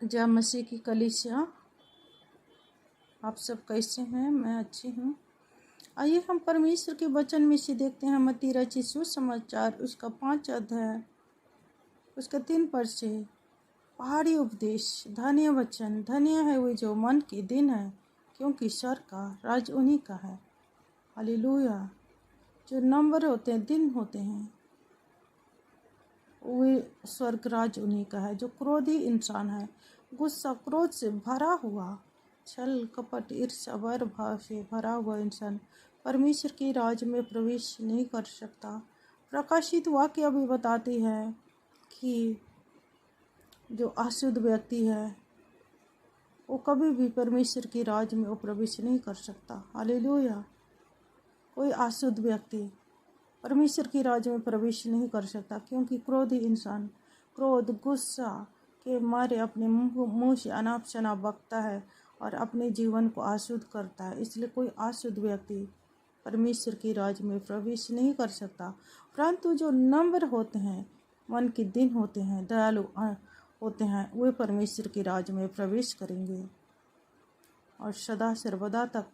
जय मसीह की कलीसिया। आप सब कैसे हैं? मैं अच्छी हूँ। आइए हम परमेश्वर के वचन में से देखते हैं मत्ती रचित सुसमाचार उसका 5 अध्याय उसका 3 पद से। पहाड़ी उपदेश। धन्य वचन, धन्य है वे जो मन के दिन है, क्योंकि स्वर्ग का राज उन्हीं का है। हालेलुया। जो नंबर होते हैं, दिन होते हैं, वे स्वर्ग राज उन्हीं का है। जो क्रोधी इंसान है, गुस्सा क्रोध से भरा हुआ, छल कपट ईर्ष्या वैर भाव से भरा हुआ इंसान परमेश्वर के राज में प्रवेश नहीं कर सकता। प्रकाशित वाक्य भी बताती है कि जो अशुद्ध व्यक्ति है वो कभी भी परमेश्वर के राज में वो प्रवेश नहीं कर सकता। हालेलुया। कोई अशुद्ध व्यक्ति परमेश्वर के राज में प्रवेश नहीं कर सकता, क्योंकि क्रोधी इंसान क्रोध गुस्सा के मारे अपने मुंह से अनाप शनाप बकता है और अपने जीवन को अशुद्ध करता है। इसलिए कोई अशुद्ध व्यक्ति परमेश्वर के राज में प्रवेश नहीं कर सकता। परंतु जो नम्र होते हैं, मन के दिन होते हैं, दयालु होते हैं, वे परमेश्वर के राज में प्रवेश करेंगे और सदा सर्वदा तक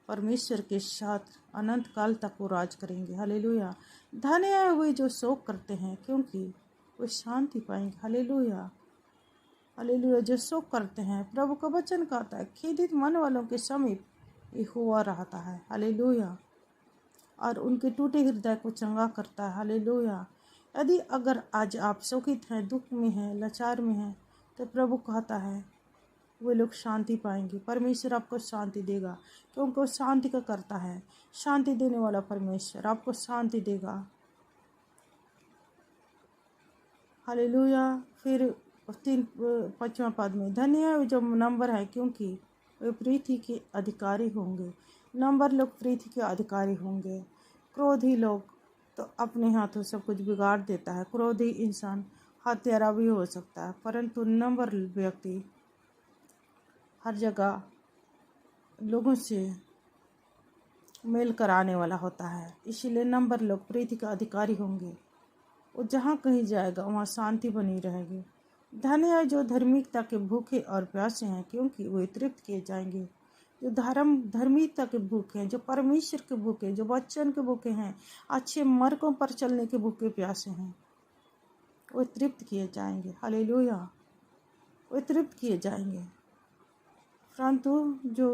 परमेश्वर के साथ अनंत काल तक वो राज करेंगे। हालेलुया। धन्य है वे जो शोक करते हैं, क्योंकि वे शांति पाएंगे। हालेलुया। हालेलुया। जो शोक करते हैं, प्रभु का वचन कहता है, खेदित मन वालों के समीप यहोवा रहता है। हालेलुया। और उनके टूटे हृदय को चंगा करता है। हालेलुया। यदि अगर आज आप शोकित हैं, दुख में हैं, लाचार में हैं, तो प्रभु कहता है वे लोग शांति पाएंगे। परमेश्वर आपको शांति देगा, क्योंकि वो शांति का करता है। शांति देने वाला परमेश्वर आपको शांति देगा। हालेलुया। फिर 5वां पद में, धन्य है जो नंबर है, क्योंकि वे पृथ्वी के अधिकारी होंगे। नंबर लोग पृथ्वी के अधिकारी होंगे। क्रोधी लोग तो अपने हाथों सब कुछ बिगाड़ देता है। क्रोधी इंसान हत्यारा भी हो सकता है, परंतु नंबर व्यक्ति हर जगह लोगों से मेल कराने वाला होता है। इसीलिए नंबर लोग पृथ्वी का अधिकारी होंगे। वो जहाँ कहीं जाएगा वहाँ शांति बनी रहेगी। धन्य है जो धार्मिकता के भूखे और प्यासे हैं, क्योंकि वे तृप्त किए जाएंगे। जो धार्मिकता के भूखे हैं, जो परमेश्वर के भूखे, जो वचन के भूखे हैं, अच्छे मार्गों पर चलने के भूखे प्यासे हैं, वे तृप्त किए जाएंगे। हालेलुया। वे तृप्त किए जाएंगे। परंतु जो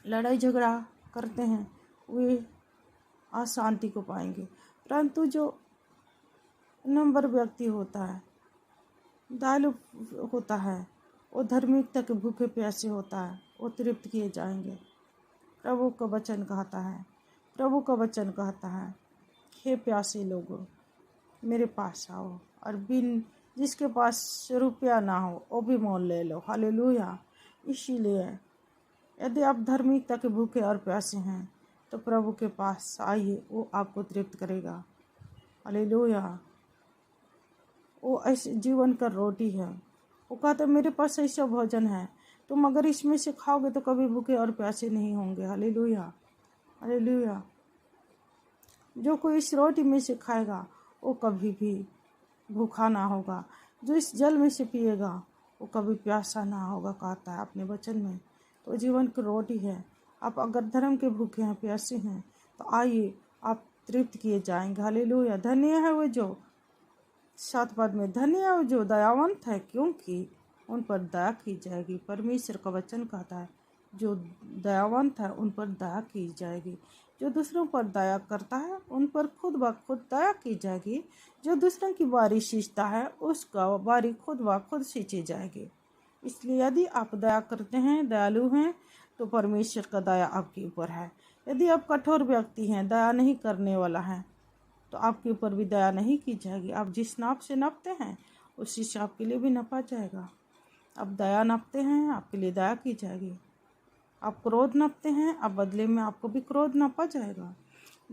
लड़ाई झगड़ा करते हैं वे अशांति को पाएंगे। परंतु जो नंबर व्यक्ति होता है, दयालु होता है, वो धार्मिकता के भूखे प्यासे होता है, वो तृप्त किए जाएंगे। प्रभु का वचन कहता है, प्रभु का वचन कहता है, हे प्यासे लोगों मेरे पास आओ, और बिन जिसके पास रुपया ना हो वो भी मोल ले लो। हालेलुया। इसीलिए यदि आप धार्मिकता के भूखे और प्यासे हैं तो प्रभु के पास आइए, वो आपको तृप्त करेगा। हालेलुया। वो ऐसे जीवन का रोटी है। वो कहता है मेरे पास ऐसा भोजन है, तुम अगर इसमें से खाओगे तो कभी भूखे और प्यासे नहीं होंगे। हालेलुया। हालेलुया। जो कोई इस रोटी में से खाएगा वो कभी भी भूखा ना होगा। जो इस जल में से पिएगा वो कभी प्यासा ना होगा, कहता है अपने वचन में। तो जीवन की रोटी है। आप अगर धर्म के भूखे हैं, प्यासे हैं, तो आइए, आप तृप्त किए जाएंगे। हालेलुया। धन्य है वो जो 7 पद में, धन्य है वो जो दयावंत है, क्योंकि उन पर दया की जाएगी। परमेश्वर का वचन कहता है जो दयावंत है उन पर दया की जाएगी। जो दूसरों पर दया करता है उन पर खुद ब खुद दया की जाएगी। जो दूसरों की बारी सींचता है उसका बारी खुद ब खुद सींची जाएगी। इसलिए यदि आप दया करते हैं, दयालु हैं, तो परमेश्वर का दया आपके ऊपर है। यदि आप कठोर व्यक्ति हैं, दया नहीं करने वाला है, तो आपके ऊपर भी दया नहीं की जाएगी। आप जिस नाप से नापते हैं उसी से आपके लिए भी नापा जाएगा। आप दया नापते हैं, आपके लिए दया की जाएगी। आप क्रोध नापते हैं, आप बदले में आपको भी क्रोध नापा जाएगा।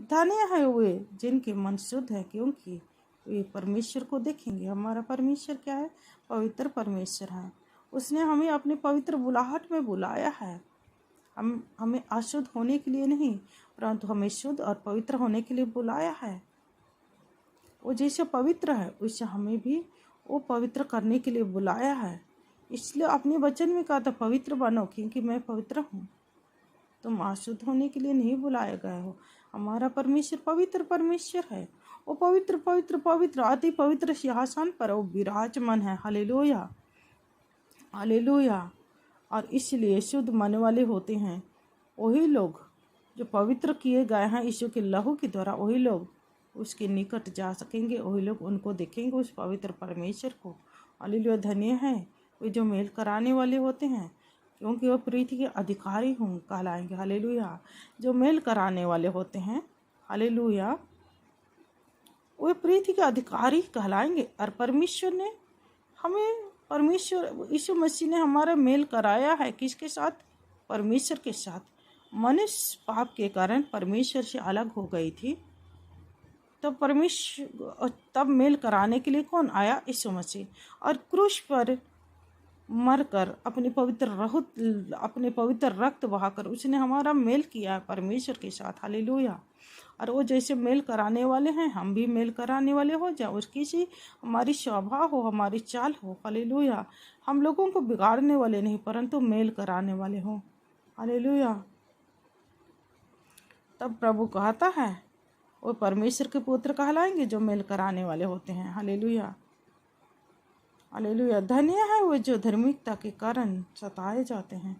धन्य है वे जिनके मन शुद्ध है, क्योंकि वे परमेश्वर को देखेंगे। हमारा परमेश्वर क्या है? पवित्र परमेश्वर है। उसने हमें अपने पवित्र बुलाहट में बुलाया है। हमें अशुद्ध होने के लिए नहीं, परंतु हमें शुद्ध और पवित्र होने के लिए बुलाया है। वो जैसे पवित्र है वैसे हमें भी वो पवित्र करने के लिए बुलाया है। इसलिए अपने वचन में कहा था पवित्र बनो क्योंकि मैं पवित्र हूँ। तुम अशुद्ध होने के लिए नहीं बुलाए गए हो। हमारा परमेश्वर पवित्र परमेश्वर है। वो पवित्र पवित्र पवित्र अति पवित्र सिंहासन पर वो विराजमान है। Hallelujah, hallelujah. और इसलिए शुद्ध मन वाले होते हैं वही लोग जो पवित्र किए गए हैं यीशु के लहू के द्वारा, वही लोग उसके निकट जा सकेंगे, वही लोग उनको देखेंगे, उस पवित्र परमेश्वर को। हालेलुया। धन्य है वे जो मेल कराने वाले होते हैं क्योंकि वो प्रीति के अधिकारी हों कहलाएंगे। हालेलुया। जो मेल कराने वाले होते हैं, हालेलुया, वे प्रीति के अधिकारी कहलाएंगे। और परमेश्वर ने हमें, परमेश्वर यीशु मसीह ने हमारा मेल कराया है किसके साथ? परमेश्वर के साथ। मनुष्य पाप के कारण परमेश्वर से अलग हो गई थी, तो परमेश्वर तब मेल कराने के लिए कौन आया? यीशु मसीह। और क्रूस पर मरकर अपने पवित्र रक्त बहाकर उसने हमारा मेल किया है परमेश्वर के साथ। हालेलुया। और वो जैसे मेल कराने वाले हैं हम भी मेल कराने वाले हो जाए। उसकी सी हमारी स्वभाव हो, हमारी चाल हो। हालेलुया। हम लोगों को बिगाड़ने वाले नहीं परंतु मेल कराने वाले हो। हालेलुया। तब प्रभु कहता है वो परमेश्वर के पुत्र कहलाएंगे जो मेल कराने वाले होते हैं। Hallelujah, hallelujah. धन्य है वो जो धार्मिकता के कारण सताए जाते हैं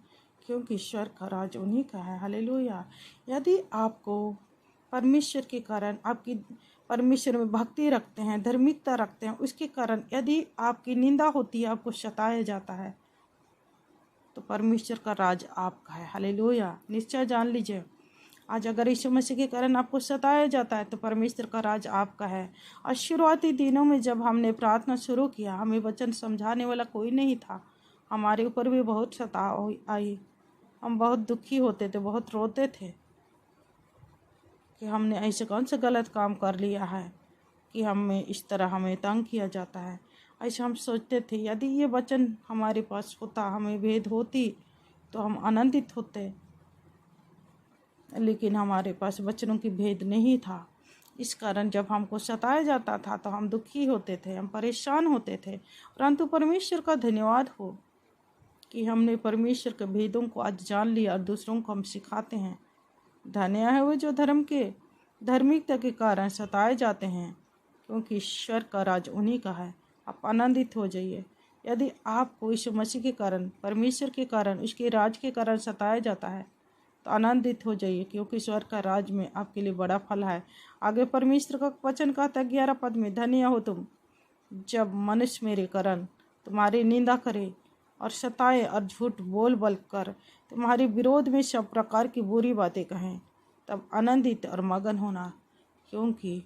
क्योंकि ईश्वर का राज उन्हीं का है। हालेलुया। यदि आपको परमेश्वर के कारण, आपकी परमेश्वर में भक्ति रखते हैं, धार्मिकता रखते हैं, उसके कारण यदि आपकी निंदा होती है, आपको सताया जाता है, तो परमेश्वर का राज आपका है। हालेलुया। निश्चय जान लीजिए, आज अगर यीशु मसीह के कारण आपको सताया जाता है तो परमेश्वर का राज आपका है। और शुरुआती दिनों में जब हमने प्रार्थना शुरू किया, हमें वचन समझाने वाला कोई नहीं था, हमारे ऊपर भी बहुत सताव आई, हम बहुत दुखी होते थे, बहुत रोते थे कि हमने ऐसे कौन सा गलत काम कर लिया है कि हमें इस तरह हमें तंग किया जाता है। ऐसे हम सोचते थे यदि ये वचन हमारे पास होता, हमें भेद होती तो हम आनंदित होते, लेकिन हमारे पास वचनों की भेद नहीं था। इस कारण जब हमको सताया जाता था तो हम दुखी होते थे, हम परेशान होते थे। परंतु परमेश्वर का धन्यवाद हो कि हमने परमेश्वर के भेदों को आज जान लिया और दूसरों को हम सिखाते हैं। धन्य है वो जो धार्मिकता के कारण सताए जाते हैं क्योंकि ईश्वर का राज उन्हीं का है। आप आनंदित हो जाइए। यदि आपको यीशु मसीह के कारण, परमेश्वर के कारण, उसके राज के कारण सताया जाता है तो आनंदित हो जाइए क्योंकि ईश्वर का राज में आपके लिए बड़ा फल है। आगे परमेश्वर का वचन कहता है 11 पद में, धन्य हो तुम जब मनुष्य मेरे कारण तुम्हारी निंदा करे और सताए और झूठ बोल कर तुम्हारे विरोध में सब प्रकार की बुरी बातें कहें, तब आनंदित और मगन होना क्योंकि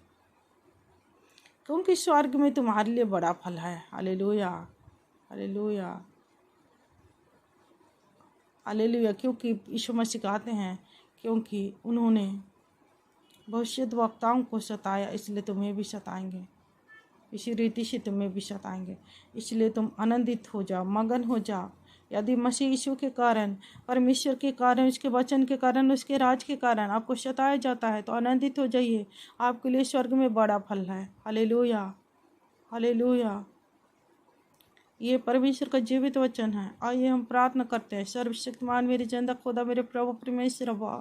स्वर्ग में तुम्हारे लिए बड़ा फल है। Hallelujah, hallelujah, hallelujah. क्योंकि यीशु मसीह कहते हैं क्योंकि उन्होंने भविष्यद्वक्ताओं को सताया इसलिए तुम्हें भी सताएंगे, इसी रीति से तुम्हें भी सताएंगे। इसलिए तुम आनंदित हो जाओ, मगन हो जाओ। यदि मसीह यीशु के कारण, परमेश्वर के कारण, उसके वचन के कारण, उसके राज के कारण आपको सताया जाता है तो आनंदित हो जाइए, आपके लिए स्वर्ग में बड़ा फल है। Hallelujah, hallelujah. ये परमेश्वर का जीवित वचन है। आइए हम प्रार्थना करते हैं। सर्वशक्तिमान मेरे जिंदा खुदा, मेरे प्रभु परमेश्वर अब्बा,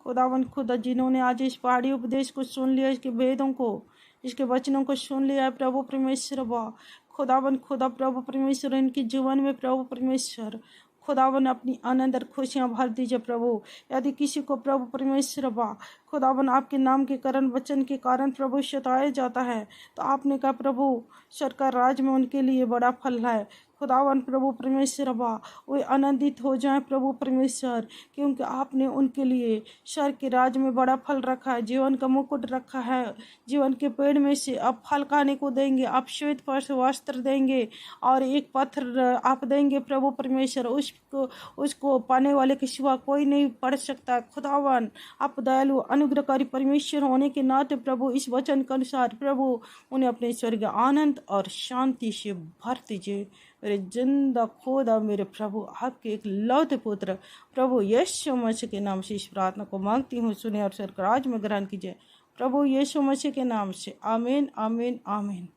खुदावन खुदा, जिन्होंने आज इस पहाड़ी उपदेश को सुन लिया, इसके भेदों को, इसके वचनों को सुन लिया है प्रभु परमेश्वर अब्बा, खुदावन खुदा प्रभु परमेश्वर, इनके जीवन में प्रभु परमेश्वर खुदावन अपनी आनंद और खुशियाँ भर दीजिए प्रभु। यदि किसी को प्रभु परमेश्वर अब्बा खुदावन आपके नाम के कारण, वचन के कारण प्रभु सताया जाता है तो आपने कहा प्रभु सरकार राज में उनके लिए बड़ा फल है। खुदावन प्रभु परमेश्वर अब्बा वे आनंदित हो जाएं प्रभु परमेश्वर, क्योंकि आपने उनके लिए स्वर्ग के राज में बड़ा फल रखा है, जीवन का मुकुट रखा है। जीवन के पेड़ में से आप फल खाने को देंगे, आप श्वेत वस्त्र देंगे और एक पत्थर आप देंगे प्रभु परमेश्वर। उसको पाने वाले के सिवा कोई नहीं पढ़ सकता। खुदावन आप दयालु अनुग्रहकारी परमेश्वर होने के नाते प्रभु इस वचन के अनुसार प्रभु उन्हें अपने स्वर्ग आनंद और शांति से भर दीजिए। मेरे जिंदा खुदा मेरे प्रभु आपके एक लौते पुत्र प्रभु यीशु मसीह के नाम से इस प्रार्थना को मांगती हूँ, सुने और स्वर्ग राज में ग्रहण कीजिए प्रभु यीशु मसीह के नाम से। आमीन, आमीन, आमीन।